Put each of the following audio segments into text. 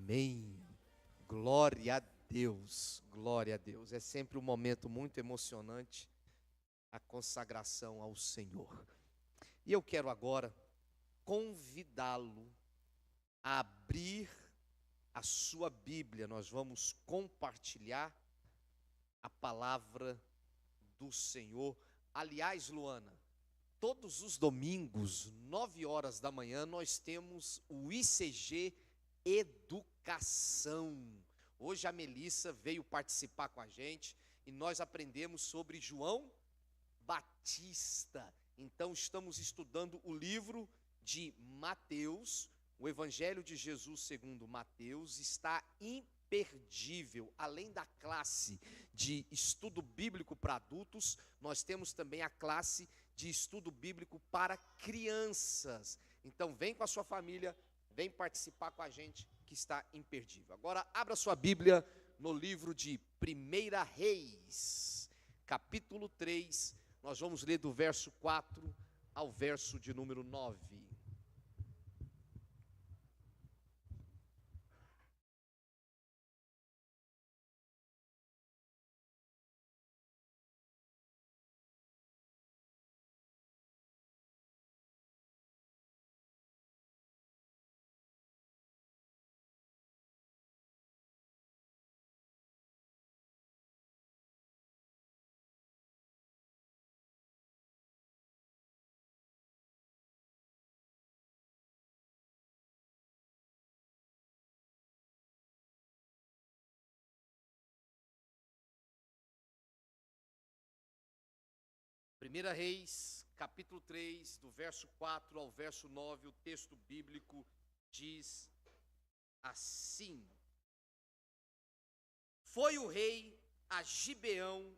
Amém. Glória a Deus, glória a Deus. É sempre um momento muito emocionante a consagração ao Senhor. E eu quero agora convidá-lo a abrir a sua Bíblia. Nós vamos compartilhar a palavra do Senhor. Aliás, Luana, todos os domingos, 9 horas da manhã, nós temos o ICG Educação. Hoje a Melissa veio participar com a gente e nós aprendemos sobre João Batista. Então estamos estudando o livro de Mateus, o Evangelho de Jesus segundo Mateus. Está imperdível. Além da classe de estudo bíblico para adultos, nós temos também a classe de estudo bíblico para crianças. Então vem com a sua família, vem participar com a gente, que está imperdível. Agora abra sua Bíblia no livro de 1 Reis, capítulo 3. Nós vamos ler do verso 4 ao verso de número 9. Primeira Reis, capítulo 3, do verso 4 ao verso 9, o texto bíblico diz assim: Foi o rei a Gibeão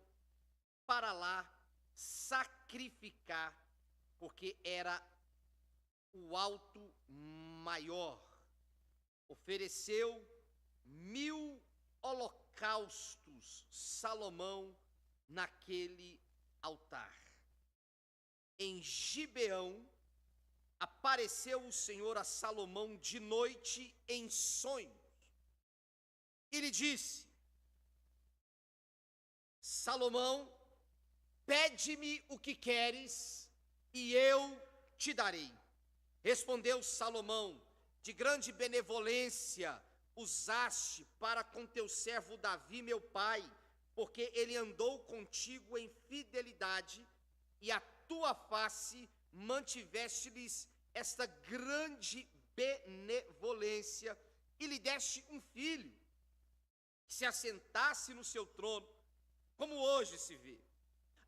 para lá sacrificar, porque era o alto maior. Ofereceu 1000 holocaustos Salomão naquele altar. Em Gibeão apareceu o Senhor a Salomão de noite em sonhos e lhe disse: Salomão, pede-me o que queres e eu te darei. Respondeu Salomão: de grande benevolência usaste para com teu servo Davi, meu pai, porque ele andou contigo em fidelidade e a tua face mantiveste-lhes esta grande benevolência e lhe deste um filho, que se assentasse no seu trono, como hoje se vê.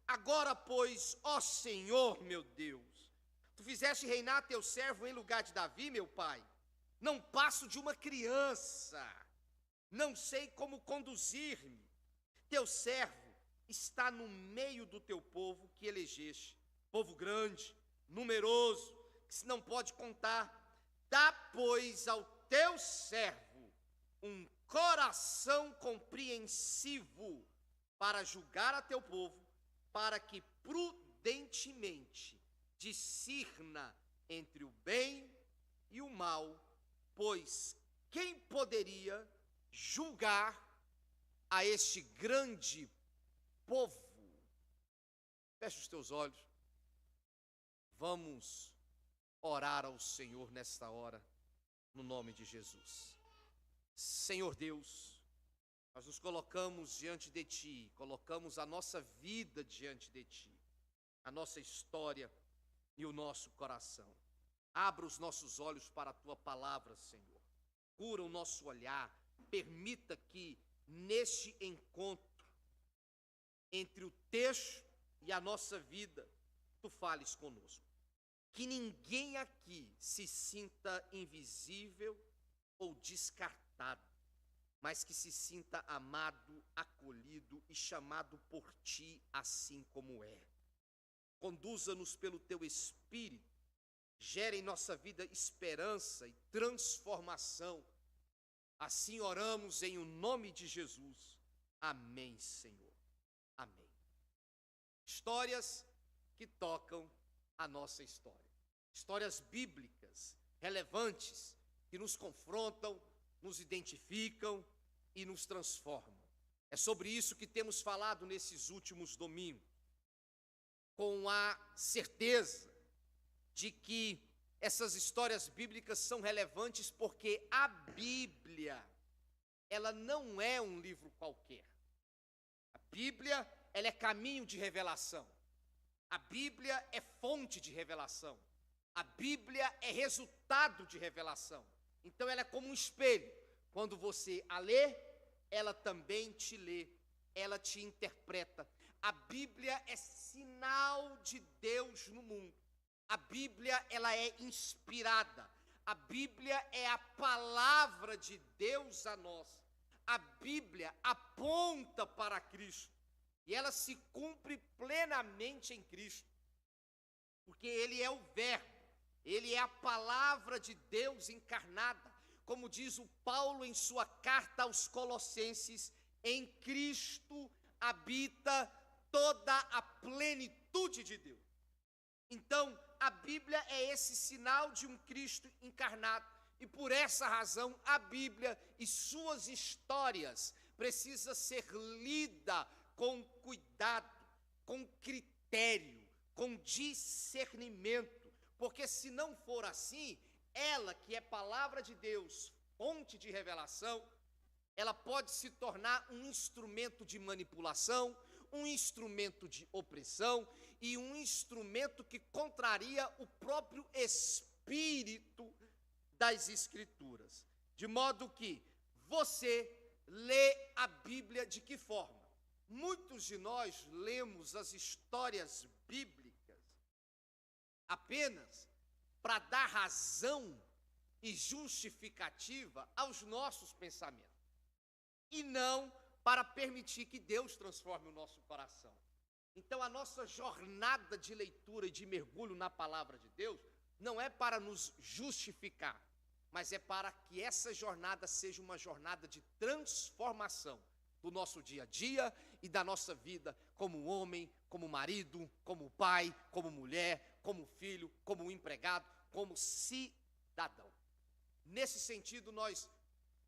Agora, pois, ó Senhor meu Deus, tu fizeste reinar teu servo em lugar de Davi, meu pai. Não passo de uma criança, não sei como conduzir-me. Teu servo está no meio do teu povo que elegeste, povo grande, numeroso, que se não pode contar. Dá, pois, ao teu servo um coração compreensivo para julgar a teu povo, para que prudentemente discirna entre o bem e o mal, pois quem poderia julgar a este grande povo? Feche os teus olhos. Vamos orar ao Senhor nesta hora, no nome de Jesus. Senhor Deus, nós nos colocamos diante de Ti, colocamos a nossa vida diante de Ti, a nossa história e o nosso coração. Abra os nossos olhos para a Tua palavra, Senhor. Cura o nosso olhar, permita que neste encontro entre o texto e a nossa vida, Tu fales conosco. Que ninguém aqui se sinta invisível ou descartado, mas que se sinta amado, acolhido e chamado por Ti assim como é. Conduza-nos pelo Teu Espírito, gere em nossa vida esperança e transformação. Assim oramos em o nome de Jesus. Amém, Senhor. Amém. Histórias que tocam a nossa história. Histórias bíblicas, relevantes, que nos confrontam, nos identificam e nos transformam. É sobre isso que temos falado nesses últimos domingos, com a certeza de que essas histórias bíblicas são relevantes porque a Bíblia, ela não é um livro qualquer. A Bíblia, ela é caminho de revelação. A Bíblia é fonte de revelação. A Bíblia é resultado de revelação. Então ela é como um espelho. Quando você a lê, ela também te lê, ela te interpreta. A Bíblia é sinal de Deus no mundo. A Bíblia, ela é inspirada. A Bíblia é a palavra de Deus a nós. A Bíblia aponta para Cristo. E ela se cumpre plenamente em Cristo. Porque Ele é o Verbo. Ele é a palavra de Deus encarnada. Como diz o Paulo em sua carta aos Colossenses, em Cristo habita toda a plenitude de Deus. Então, a Bíblia é esse sinal de um Cristo encarnado. E por essa razão, a Bíblia e suas histórias precisa ser lida com cuidado, com critério, com discernimento. Porque se não for assim, ela, que é palavra de Deus, fonte de revelação, ela pode se tornar um instrumento de manipulação, um instrumento de opressão e um instrumento que contraria o próprio espírito das Escrituras. De modo que você lê a Bíblia de que forma? Muitos de nós lemos as histórias bíblicas apenas para dar razão e justificativa aos nossos pensamentos, e não para permitir que Deus transforme o nosso coração. Então, a nossa jornada de leitura e de mergulho na palavra de Deus não é para nos justificar, mas é para que essa jornada seja uma jornada de transformação do nosso dia a dia e da nossa vida como homem, como marido, como pai, como mulher, como filho, como empregado, como cidadão. Nesse sentido, nós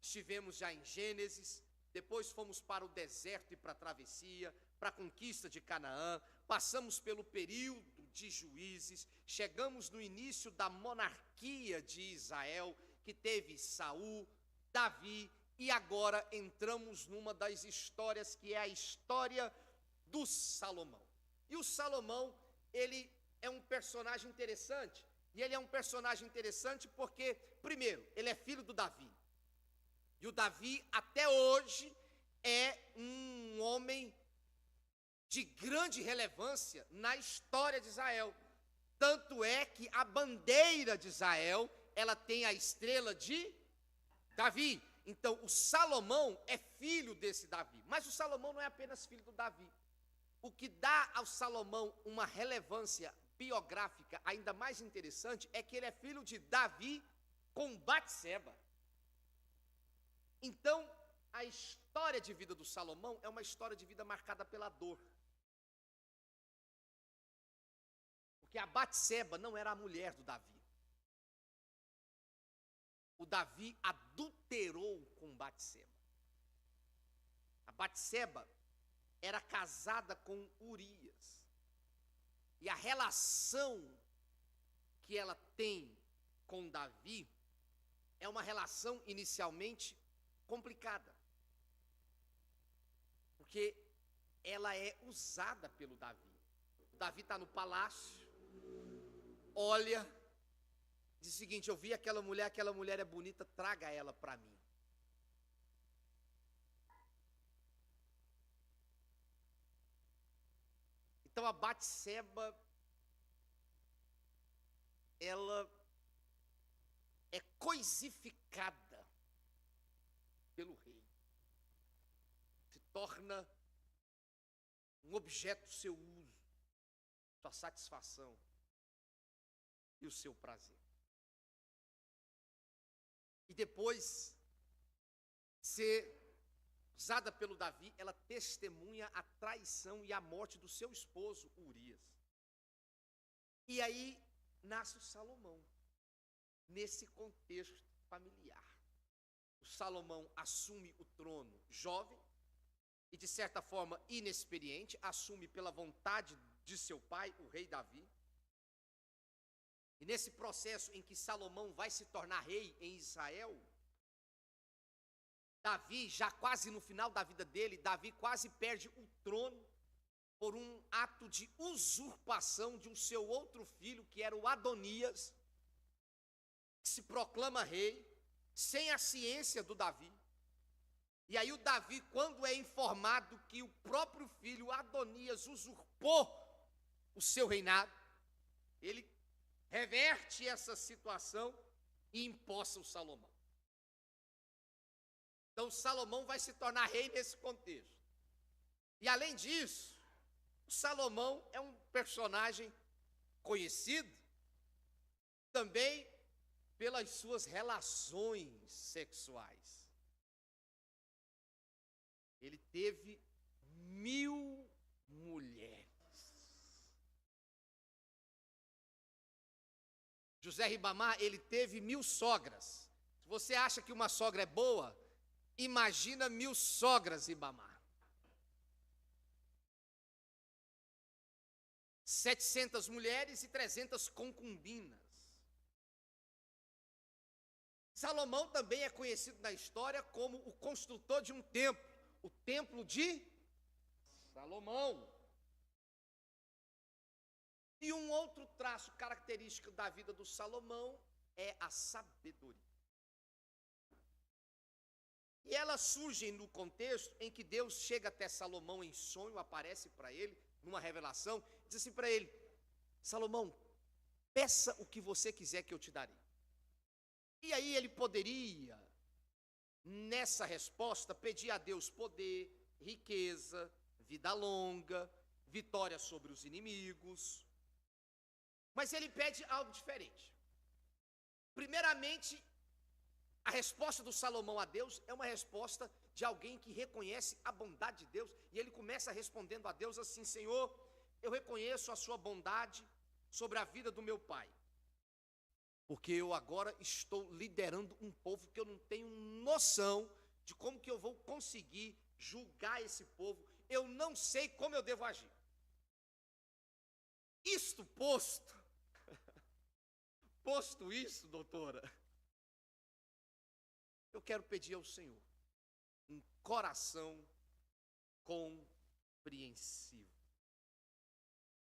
estivemos já em Gênesis, depois fomos para o deserto e para a travessia, para a conquista de Canaã, passamos pelo período de Juízes, chegamos no início da monarquia de Israel, que teve Saul, Davi, e agora entramos numa das histórias que é a história do Salomão. E o Salomão, ele é um personagem interessante, e ele é um personagem interessante porque, primeiro, ele é filho do Davi. E o Davi, até hoje, é um homem de grande relevância na história de Israel. Tanto é que a bandeira de Israel, ela tem a estrela de Davi. Então, o Salomão é filho desse Davi. Mas o Salomão não é apenas filho do Davi. O que dá ao Salomão uma relevância biográfica ainda mais interessante é que ele é filho de Davi com Batseba. Então, a história de vida do Salomão é uma história de vida marcada pela dor. Porque a Batseba não era a mulher do Davi. O Davi adulterou com Batseba. A Batseba era casada com Urias. E a relação que ela tem com Davi é uma relação inicialmente complicada. Porque ela é usada pelo Davi. O Davi está no palácio, olha, diz o seguinte: eu vi aquela mulher é bonita, traga ela para mim. Então a Batseba, ela é coisificada pelo rei. Se torna um objeto do seu uso, sua satisfação e o seu prazer. E depois, ser usada pelo Davi, ela testemunha a traição e a morte do seu esposo, Urias. E aí nasce o Salomão, nesse contexto familiar. O Salomão assume o trono jovem e, de certa forma, inexperiente, assume pela vontade de seu pai, o rei Davi. E nesse processo em que Salomão vai se tornar rei em Israel, Davi, já quase no final da vida dele, Davi quase perde o trono por um ato de usurpação de um seu outro filho, que era o Adonias, que se proclama rei, sem a ciência do Davi. E aí o Davi, quando é informado que o próprio filho Adonias usurpou o seu reinado, ele reverte essa situação e empossa o Salomão. Então Salomão vai se tornar rei nesse contexto. E além disso, Salomão é um personagem conhecido também pelas suas relações sexuais. Ele teve 1000 mulheres. José Ribamar, ele teve 1000 sogras. Se você acha que uma sogra é boa, imagina 1000 sogras, Ribamar. 700 mulheres e 300 concubinas. Salomão também é conhecido na história como o construtor de um templo, o templo de Salomão. E um outro traço característico da vida do Salomão é a sabedoria. E ela surge no contexto em que Deus chega até Salomão em sonho, aparece para ele numa revelação, diz assim para ele: Salomão, peça o que você quiser que eu te darei. E aí ele poderia, nessa resposta, pedir a Deus poder, riqueza, vida longa, vitória sobre os inimigos. Mas ele pede algo diferente. Primeiramente, a resposta do Salomão a Deus é uma resposta de alguém que reconhece a bondade de Deus. E ele começa respondendo a Deus assim: Senhor, eu reconheço a sua bondade sobre a vida do meu pai, porque eu agora estou liderando um povo que eu não tenho noção de como que eu vou conseguir julgar esse povo. Eu não sei como eu devo agir. Isto posto isso, doutora, eu quero pedir ao Senhor um coração compreensivo.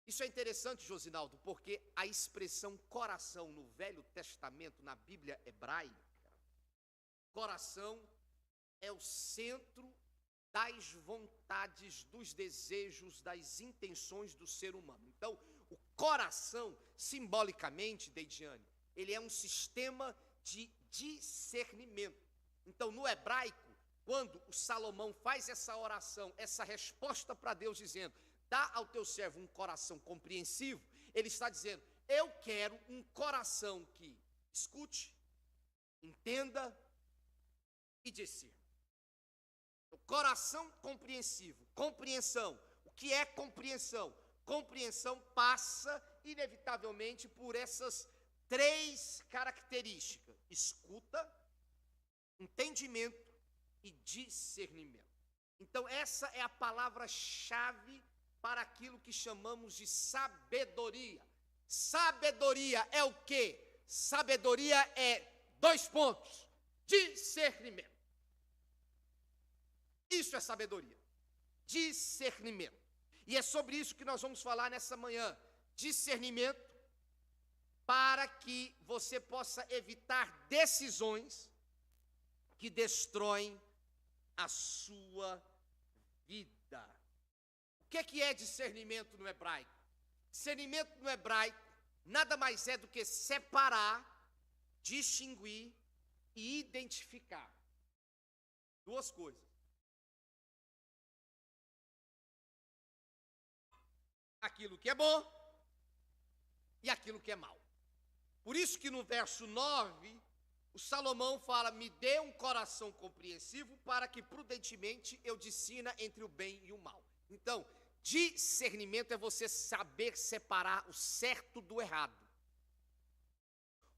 Isso é interessante, Josinaldo, porque a expressão coração no Velho Testamento, na Bíblia hebraica, coração é o centro das vontades, dos desejos, das intenções do ser humano. Então, o coração, simbolicamente, Deidiane, ele é um sistema de discernimento. Então, no hebraico, quando o Salomão faz essa oração, essa resposta para Deus, dizendo: dá ao teu servo um coração compreensivo, ele está dizendo: eu quero um coração que escute, entenda e discirna. O coração compreensivo, compreensão. O que é compreensão? Compreensão passa, inevitavelmente, por essas 3 características: escuta, entendimento e discernimento. Então, essa é a palavra-chave para aquilo que chamamos de sabedoria. Sabedoria é o quê? Sabedoria é 2 pontos: discernimento. Isso é sabedoria, discernimento. E é sobre isso que nós vamos falar nessa manhã. Discernimento para que você possa evitar decisões que destroem a sua vida. O que é discernimento no hebraico? Discernimento no hebraico nada mais é do que separar, distinguir e identificar. 2 coisas. Aquilo que é bom e aquilo que é mal. Por isso que no verso 9, o Salomão fala: me dê um coração compreensivo para que prudentemente eu discina entre o bem e o mal. Então, discernimento é você saber separar o certo do errado.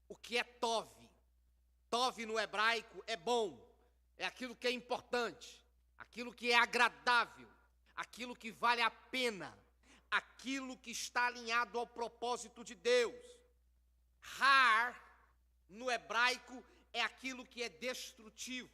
O que é tov? Tov no hebraico é bom. é aquilo que é importante, aquilo que é agradável, aquilo que vale a pena, aquilo que está alinhado ao propósito de Deus. Har, no hebraico, é aquilo que é destrutivo,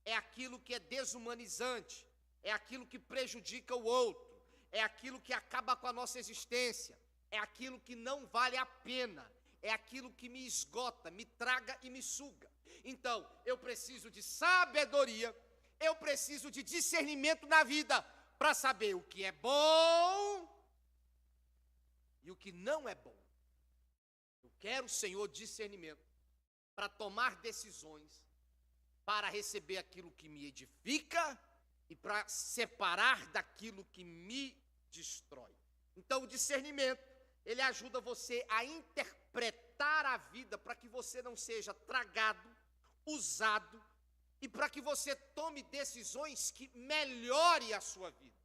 é aquilo que é desumanizante, é aquilo que prejudica o outro, é aquilo que acaba com a nossa existência, é aquilo que não vale a pena, é aquilo que me esgota, me traga e me suga. Então, eu preciso de sabedoria, eu preciso de discernimento na vida, para saber o que é bom e o que não é bom. Eu quero, Senhor, discernimento para tomar decisões, para receber aquilo que me edifica e para separar daquilo que me destrói. Então, o discernimento, ele ajuda você a interpretar a vida para que você não seja tragado, usado, e para que você tome decisões que melhore a sua vida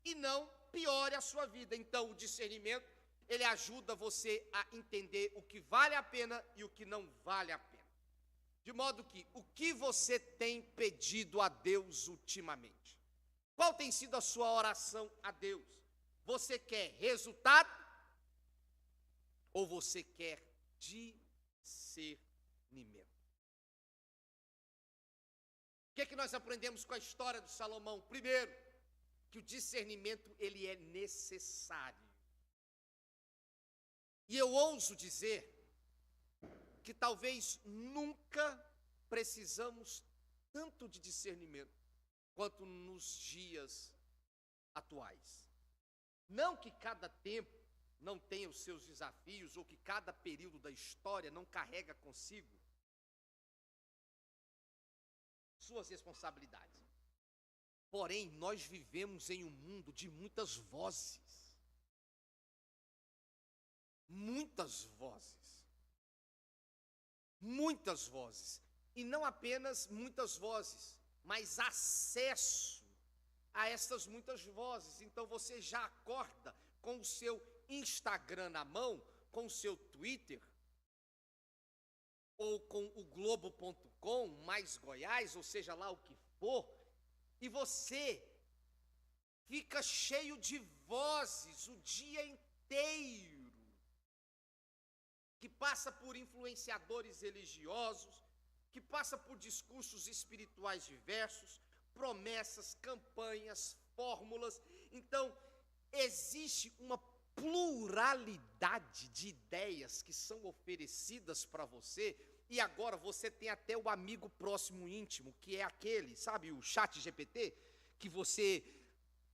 e não piore a sua vida. Então, o discernimento, ele ajuda você a entender o que vale a pena e o que não vale a pena. De modo que, o que você tem pedido a Deus ultimamente? Qual tem sido a sua oração a Deus? Você quer resultado ou você quer discernimento? O que nós aprendemos com a história de Salomão? Primeiro, que o discernimento, ele é necessário. E eu ouso dizer que talvez nunca precisamos tanto de discernimento quanto nos dias atuais. Não que cada tempo não tenha os seus desafios, ou que cada período da história não carrega consigo suas responsabilidades. Porém, nós vivemos em um mundo de muitas vozes. Muitas vozes. Muitas vozes. E não apenas muitas vozes, mas acesso a essas muitas vozes. Então você já acorda com o seu Instagram na mão, com o seu Twitter, ou com o Globo.com, mais Goiás, ou seja lá o que for, e você fica cheio de vozes o dia inteiro, que passa por influenciadores religiosos, que passa por discursos espirituais diversos, promessas, campanhas, fórmulas. Então, existe uma pluralidade de ideias que são oferecidas para você, e agora você tem até o amigo próximo íntimo, que é aquele, sabe, o ChatGPT, que você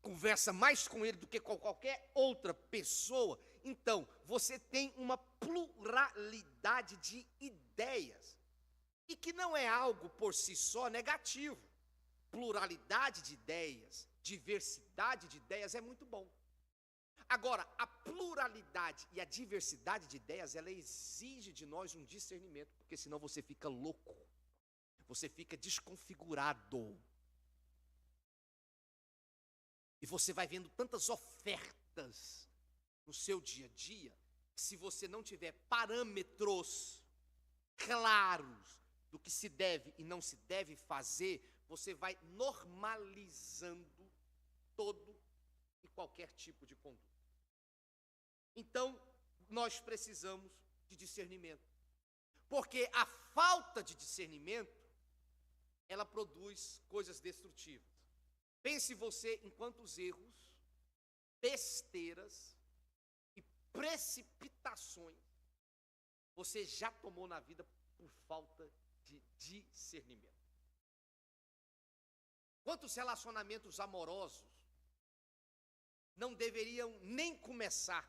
conversa mais com ele do que com qualquer outra pessoa. Então, você tem uma pluralidade de ideias, e que não é algo por si só negativo. Pluralidade de ideias, diversidade de ideias é muito bom. Agora, a pluralidade e a diversidade de ideias, ela exige de nós um discernimento, porque senão você fica louco, você fica desconfigurado. E você vai vendo tantas ofertas no seu dia a dia, que se você não tiver parâmetros claros do que se deve e não se deve fazer, você vai normalizando todo e qualquer tipo de conduta. Então, nós precisamos de discernimento, porque a falta de discernimento, ela produz coisas destrutivas. Pense você em quantos erros, besteiras e precipitações você já tomou na vida por falta de discernimento. Quantos relacionamentos amorosos não deveriam nem começar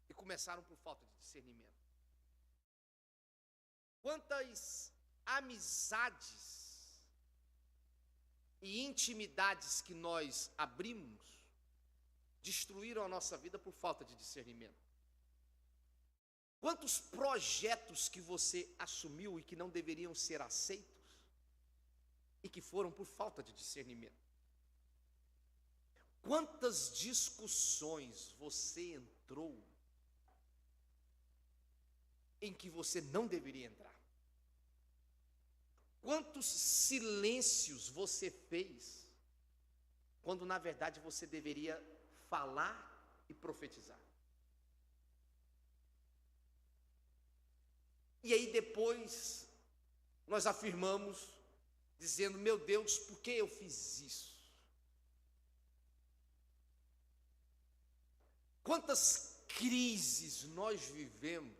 e começaram por falta de discernimento? Quantas amizades e intimidades que nós abrimos destruíram a nossa vida por falta de discernimento? Quantos projetos que você assumiu e que não deveriam ser aceitos e que foram por falta de discernimento? Quantas discussões você entrou em que você não deveria entrar? quantos silêncios você fez, quando na verdade você deveria falar e profetizar. E aí depois nós afirmamos, dizendo: meu Deus, por que eu fiz isso? Quantas crises nós vivemos,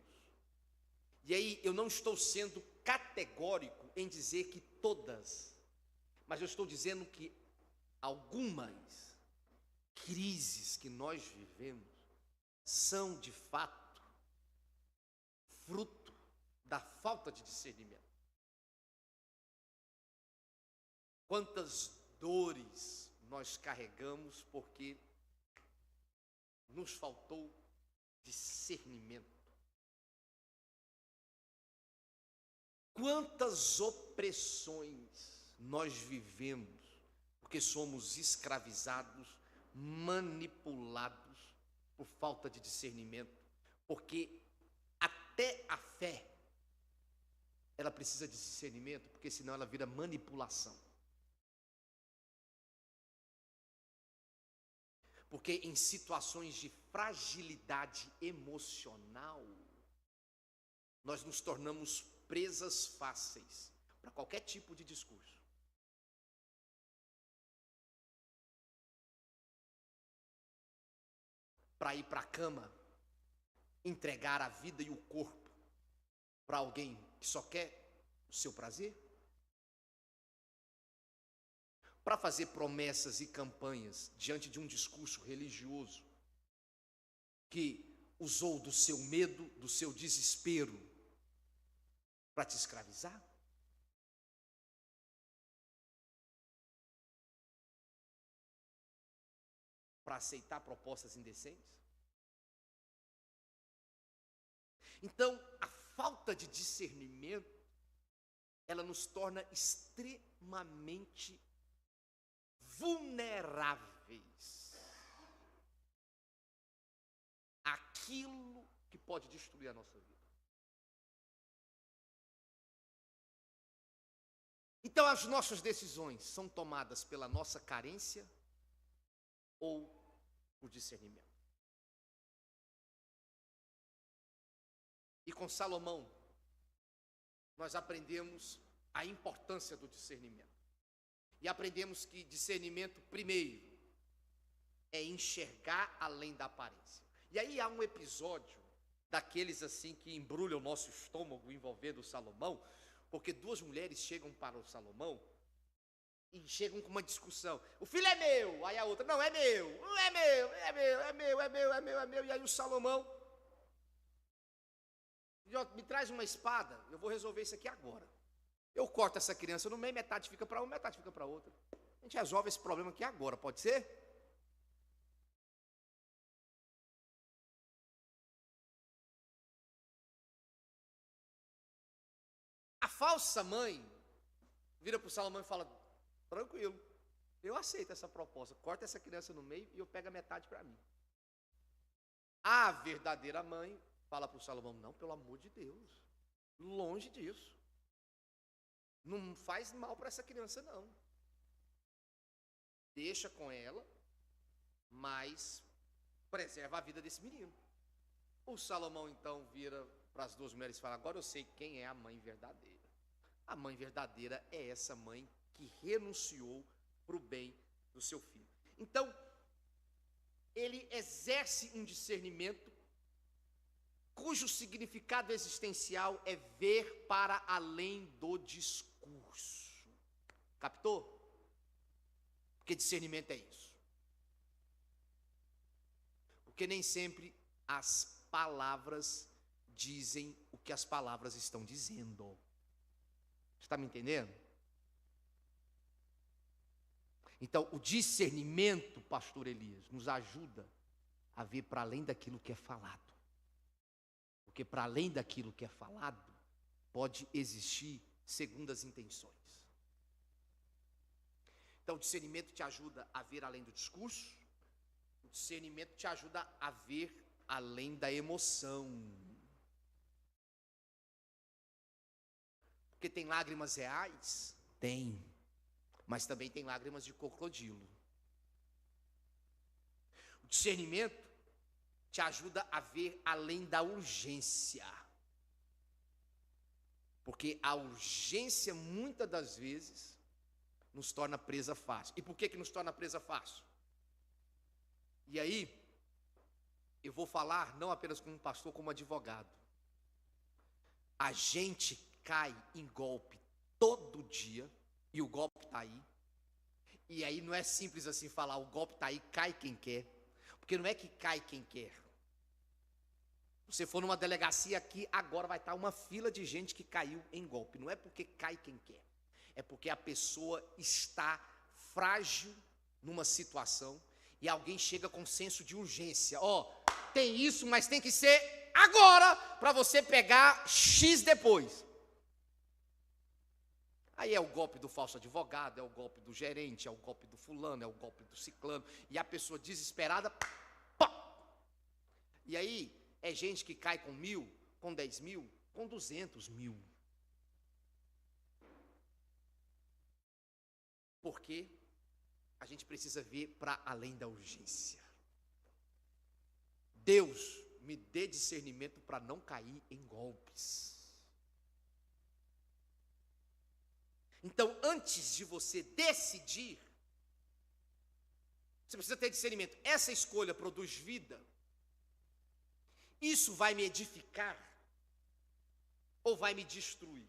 e aí eu não estou sendo categórico em dizer que todas, mas eu estou dizendo que algumas crises que nós vivemos são de fato fruto da falta de discernimento. Quantas dores nós carregamos porque nos faltou discernimento. Quantas opressões nós vivemos porque somos escravizados, manipulados por falta de discernimento, porque até a fé ela precisa de discernimento, porque senão ela vira manipulação. Porque em situações de fragilidade emocional, nós nos tornamos presas fáceis para qualquer tipo de discurso. Para ir para a cama, entregar a vida e o corpo para alguém que só quer o seu prazer? Para fazer promessas e campanhas diante de um discurso religioso que usou do seu medo, do seu desespero para te escravizar? Para aceitar propostas indecentes? Então, a falta de discernimento, ela nos torna extremamente vulneráveis àquilo que pode destruir a nossa vida. Então, as nossas decisões são tomadas pela nossa carência ou por discernimento. E com Salomão, nós aprendemos a importância do discernimento. E aprendemos que discernimento, primeiro, é enxergar além da aparência. E aí há um episódio daqueles assim que embrulham o nosso estômago envolvendo o Salomão, porque duas mulheres chegam para o Salomão e chegam com uma discussão. O filho é meu, aí a outra, não é meu, não é meu, é meu, é meu, é meu, é meu, é meu. E aí o Salomão, me traz uma espada, eu vou resolver isso aqui agora. Eu corto essa criança no meio, metade fica para uma, metade fica para outra. A gente resolve esse problema aqui agora, pode ser? A falsa mãe vira para o Salomão e fala: tranquilo, eu aceito essa proposta, corta essa criança no meio e eu pego a metade para mim. A verdadeira mãe fala para o Salomão: não, pelo amor de Deus, longe disso. Não faz mal para essa criança, não. Deixa com ela, mas preserva a vida desse menino. O Salomão então vira para as duas mulheres e fala: agora eu sei quem é a mãe verdadeira. A mãe verdadeira é essa mãe que renunciou para o bem do seu filho. Então, ele exerce um discernimento cujo significado existencial é ver para além do discurso. Captou? Porque discernimento é isso. Porque nem sempre as palavras dizem o que as palavras estão dizendo. Você está me entendendo? Então, o discernimento, pastor Elias, nos ajuda a ver para além daquilo que é falado. Porque para além daquilo que é falado, pode existir segundas intenções. Então, o discernimento te ajuda a ver além do discurso. O discernimento te ajuda a ver além da emoção. Porque tem lágrimas reais? Tem. Mas também tem lágrimas de crocodilo. O discernimento te ajuda a ver além da urgência. Porque a urgência, muitas das vezes, nos torna presa fácil. E por que nos torna presa fácil? E aí, eu vou falar não apenas como pastor, como advogado. A gente cai em golpe todo dia, e o golpe está aí. E aí não é simples assim falar, o golpe está aí, cai quem quer. Porque não é que cai quem quer. Você for numa delegacia aqui, agora vai estar uma fila de gente que caiu em golpe. Não é porque cai quem quer. É porque a pessoa está frágil numa situação e alguém chega com senso de urgência. Tem isso, mas tem que ser agora para você pegar X depois. Aí é o golpe do falso advogado, é o golpe do gerente, é o golpe do fulano, é o golpe do ciclano. E a pessoa desesperada, pá! E aí é gente que cai com 1.000, com 10.000, com 200.000. Porque a gente precisa ver para além da urgência. Deus me dê discernimento para não cair em golpes. Então, antes de você decidir, você precisa ter discernimento. Essa escolha produz vida? Isso vai me edificar? Ou vai me destruir?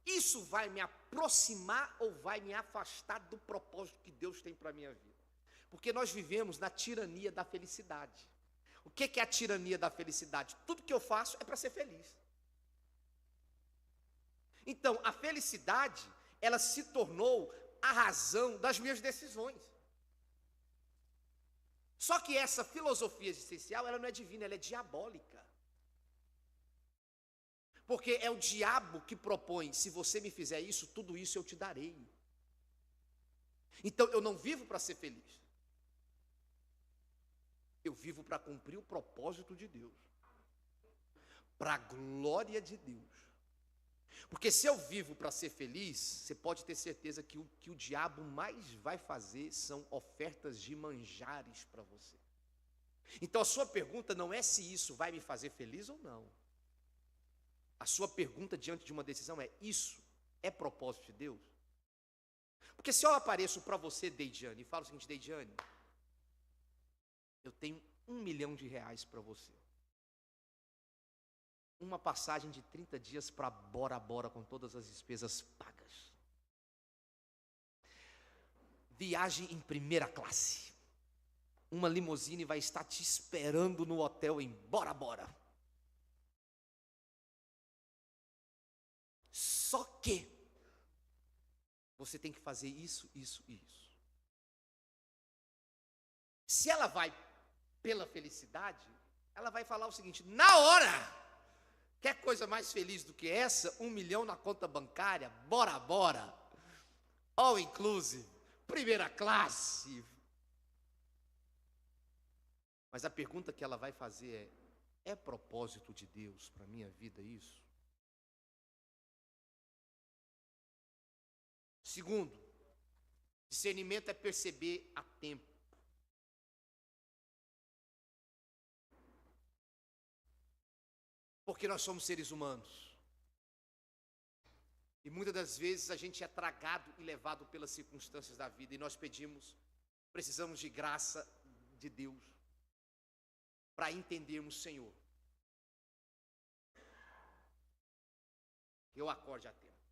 Isso vai me aproximar ou vai me afastar do propósito que Deus tem para a minha vida? Porque nós vivemos na tirania da felicidade. O que é a tirania da felicidade? Tudo que eu faço é para ser feliz. Então, a felicidade, ela se tornou a razão das minhas decisões. Só que essa filosofia existencial, ela não é divina, ela é diabólica. Porque é o diabo que propõe, se você me fizer isso, tudo isso eu te darei. Então, eu não vivo para ser feliz. Eu vivo para cumprir o propósito de Deus. Para a glória de Deus. Porque se eu vivo para ser feliz, você pode ter certeza que o diabo mais vai fazer são ofertas de manjares para você. Então a sua pergunta não é se isso vai me fazer feliz ou não. A sua pergunta diante de uma decisão é: isso é propósito de Deus? Porque se eu apareço para você, Deidiane, e falo o seguinte: Deidiane, eu tenho R$1 milhão para você. Uma passagem de 30 dias para Bora Bora com todas as despesas pagas. Viagem em primeira classe. Uma limusine vai estar te esperando no hotel em Bora Bora. Só que você tem que fazer isso, isso e isso. Se ela vai pela felicidade, ela vai falar o seguinte: na hora! Quer coisa mais feliz do que essa? 1 milhão na conta bancária, Bora Bora, all inclusive, primeira classe. Mas a pergunta que ela vai fazer é propósito de Deus para a minha vida isso? Segundo, discernimento é perceber a tempo. Porque nós somos seres humanos. E muitas das vezes a gente é tragado e levado pelas circunstâncias da vida. E nós precisamos de graça de Deus para entendermos, Senhor, eu acorde a tempo.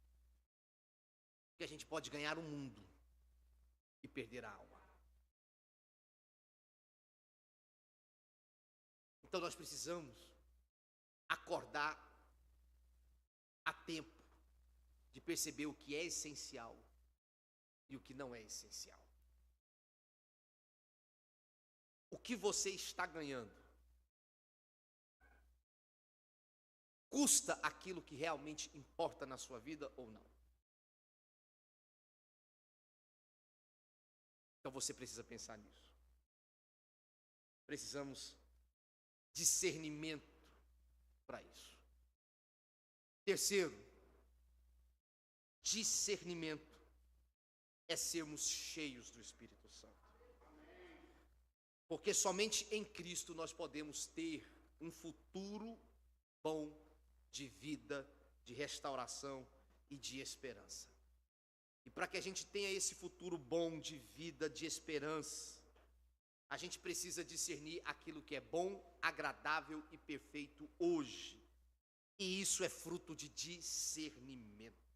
Porque a gente pode ganhar o mundo e perder a alma. Então nós precisamos acordar a tempo de perceber o que é essencial e o que não é essencial. O que você está ganhando custa aquilo que realmente importa na sua vida ou não? Então você precisa pensar nisso. Precisamos discernimento para isso. Terceiro, discernimento é sermos cheios do Espírito Santo. Porque somente em Cristo nós podemos ter um futuro bom de vida, de restauração e de esperança. E para que a gente tenha esse futuro bom de vida, de esperança, a gente precisa discernir aquilo que é bom, agradável e perfeito hoje. E isso é fruto de discernimento.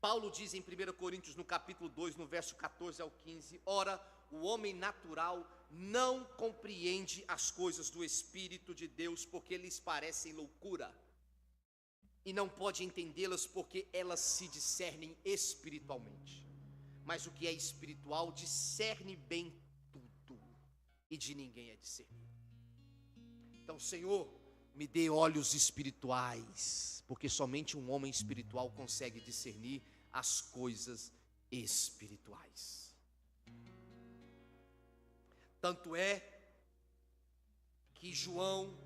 Paulo diz em 1 Coríntios, no capítulo 2, no verso 14 ao 15, ora, o homem natural não compreende as coisas do Espírito de Deus, porque lhes parecem loucura, e não pode entendê-las, porque elas se discernem espiritualmente. Mas o que é espiritual discerne bem tudo, e de ninguém é discernido. Então, Senhor, me dê olhos espirituais, porque somente um homem espiritual consegue discernir as coisas espirituais. Tanto é que João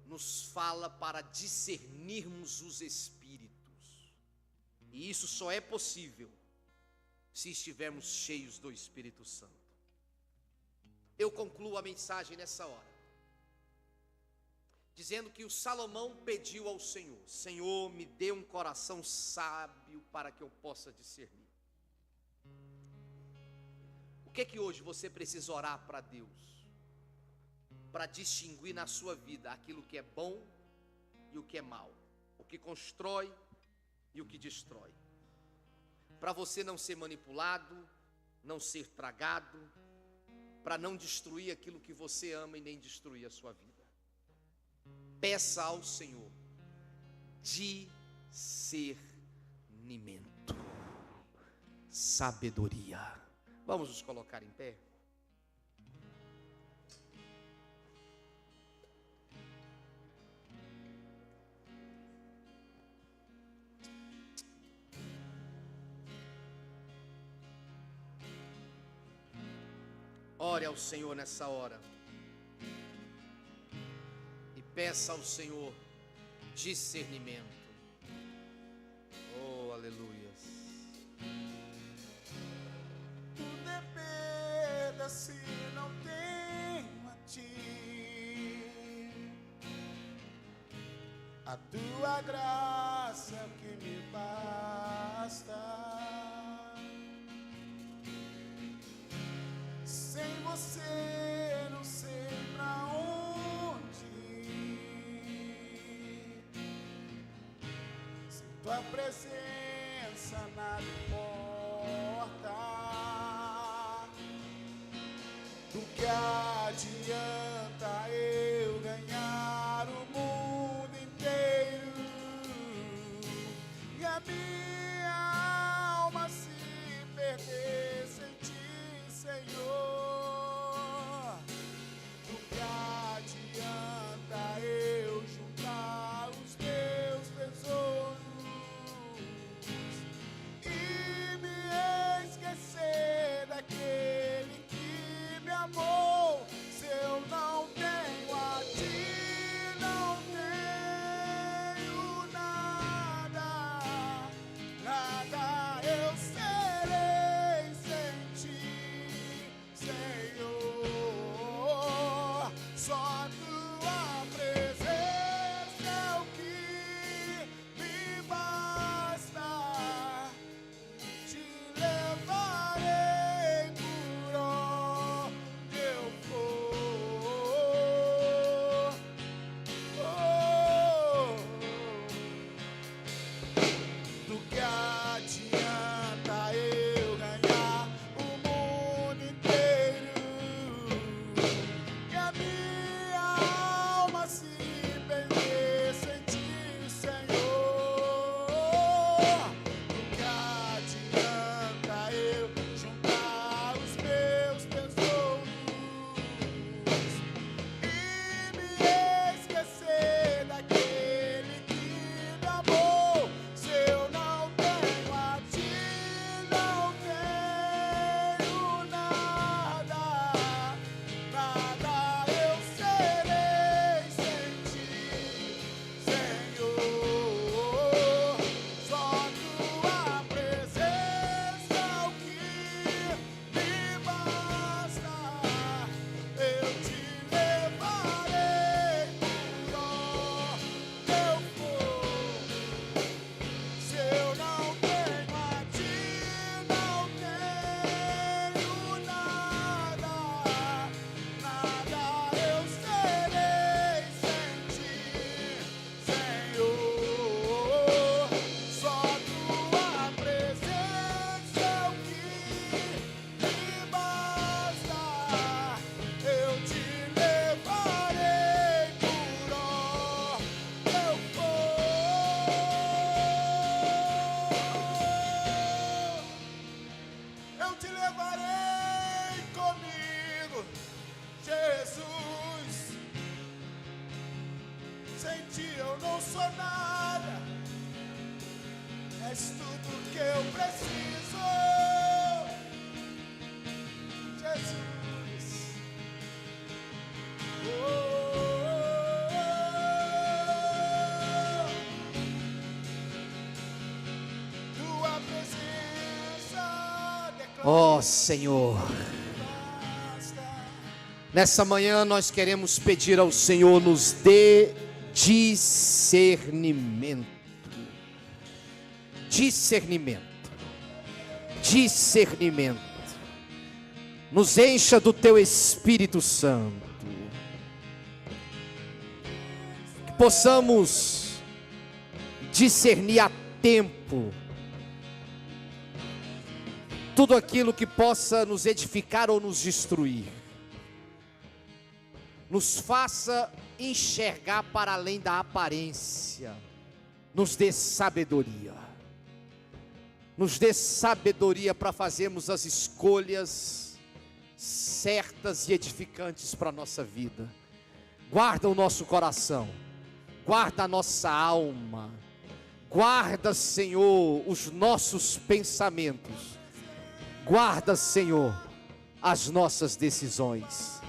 nos fala para discernirmos os espíritos. E isso só é possível se estivermos cheios do Espírito Santo. Eu concluo a mensagem nessa hora, dizendo que o Salomão pediu ao Senhor: Senhor, me dê um coração sábio para que eu possa discernir. O que é que hoje você precisa orar para Deus? Para distinguir na sua vida aquilo que é bom e o que é mal, o que constrói e o que destrói. Para você não ser manipulado, não ser tragado, para não destruir aquilo que você ama e nem destruir a sua vida. Peça ao Senhor discernimento, sabedoria. Vamos nos colocar em pé? Ore ao Senhor nessa hora e peça ao Senhor discernimento. Oh, aleluia. Tudo depende se não tenho a ti. A tua graça é o que me basta. Sem você não sei pra onde ir. Sem tua presença nada importa. Do que adianta eu ganhar o mundo inteiro e a minha alma se perder sem ti, Senhor? Do que adianta eu juntar os meus tesouros e me esquecer daquele que me amou? Se eu não tenho a ti, não tenho nada, nada eu serei sem ti, Senhor. Só tua presença é o que me basta. Te levarei por onde eu for. Do que adianta eu ganhar o mundo inteiro e a minha alma se perder sem ti, Senhor? Do que adianta eu juntar os meus tesouros e me esquecer daquele que me amou? Se eu não tenho a ti, não tenho nada, nada eu serei sem ti, Senhor. Só És tudo que eu preciso, Jesus. Tua presença declara. Ó Senhor, nessa manhã nós queremos pedir ao Senhor, nos dê discernimento. Discernimento. Nos encha do teu Espírito Santo. Que possamos discernir a tempo tudo aquilo que possa nos edificar ou nos destruir. Nos faça enxergar para além da aparência. Nos dê sabedoria. Nos dê sabedoria para fazermos as escolhas certas e edificantes para a nossa vida. Guarda o nosso coração. Guarda a nossa alma. Guarda, Senhor, os nossos pensamentos. Guarda, Senhor, as nossas decisões.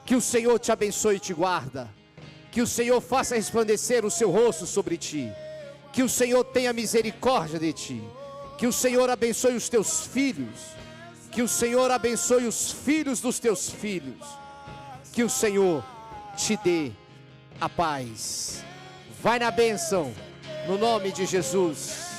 Que o Senhor te abençoe e te guarda. Que o Senhor faça resplandecer o seu rosto sobre ti. Que o Senhor tenha misericórdia de ti. Que o Senhor abençoe os teus filhos. Que o Senhor abençoe os filhos dos teus filhos. Que o Senhor te dê a paz. Vai na bênção, no nome de Jesus.